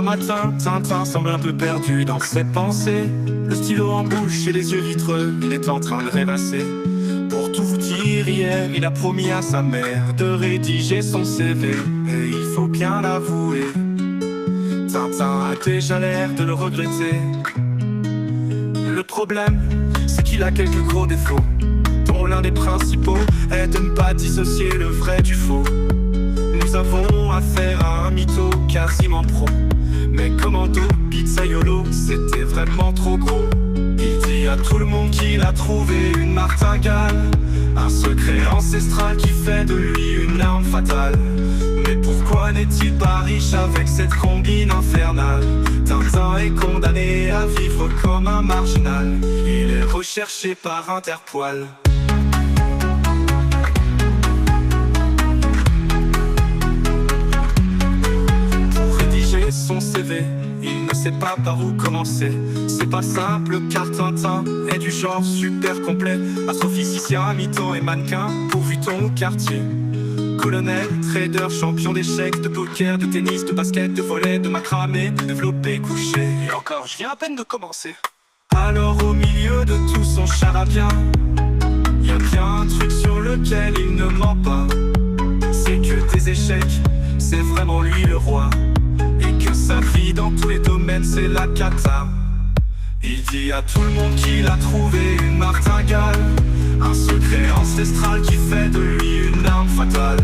matin, Tintin semble un peu perdu dans ses pensées. Le stylo en bouche et les yeux vitreux, il est en train de rêvasser. Pour tout vous dire, hier, il a promis à sa mère de rédiger son CV. Et il faut bien l'avouer, Tintin a déjà l'air de le regretter. Le problème, c'est qu'il a quelques gros défauts, dont l'un des principaux est de ne pas dissocier le vrai du faux. Nous avons affaire à un mytho quasiment pro, mais commando, pizzaiolo, c'était vraiment trop gros. Il dit à tout le monde qu'il a trouvé une martingale, un secret ancestral qui fait de lui une arme fatale. Mais pourquoi n'est-il pas riche avec cette combine infernale? Tintin est condamné à vivre comme un marginal. Il est recherché par Interpol. Son CV, il ne sait pas par où commencer. C'est pas simple car Tintin est du genre super complet. Astrophysicien, mytho et mannequin, pourvu ton quartier. Colonel, trader, champion d'échecs, de poker, de tennis, de basket, de volley, de macramé, développé, couché. Et encore, je viens à peine de commencer. Alors au milieu de tout son charabia, y a bien un truc sur lequel il ne ment pas. C'est que tes échecs, c'est vraiment lui le roi. Sa vie dans tous les domaines c'est la cata. Il dit à tout le monde qu'il a trouvé une martingale, un secret ancestral qui fait de lui une arme fatale.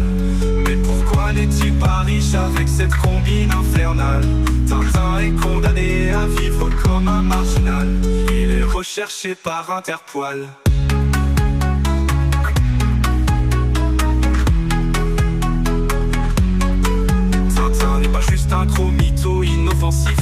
Mais pourquoi n'est-il pas riche avec cette combine infernale? Tintin est condamné à vivre comme un marginal. Il est recherché par Interpol. Tintin n'est pas juste un gros mytho inoffensif.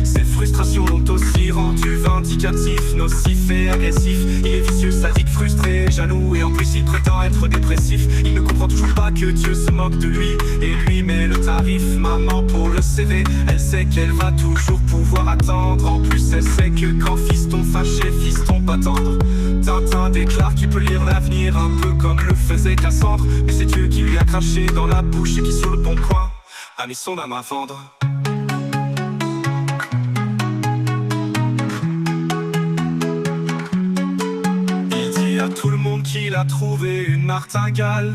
Ses frustrations l'ont aussi rendu vindicatif, nocif et agressif. Il est vicieux, sadique, frustré, jaloux et en plus il prétend être dépressif. Il ne comprend toujours pas que Dieu se moque de lui et lui met le tarif. Maman pour le CV, elle sait qu'elle va toujours pouvoir attendre. En plus elle sait que quand fiston fâché, fiston pas tendre. Tintin déclare qu'il peut lire l'avenir un peu comme le faisait Cassandre. Mais c'est Dieu qui lui a craché dans la bouche et qui sur le bon coin a mis son âme à vendre. Il dit à tout le monde qu'il a trouvé une martingale,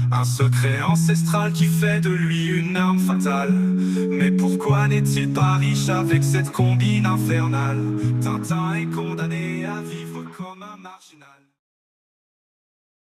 un secret ancestral qui fait de lui une arme fatale. Mais pourquoi n'est-il pas riche avec cette combine infernale? Tintin est condamné à vivre comme un marginal.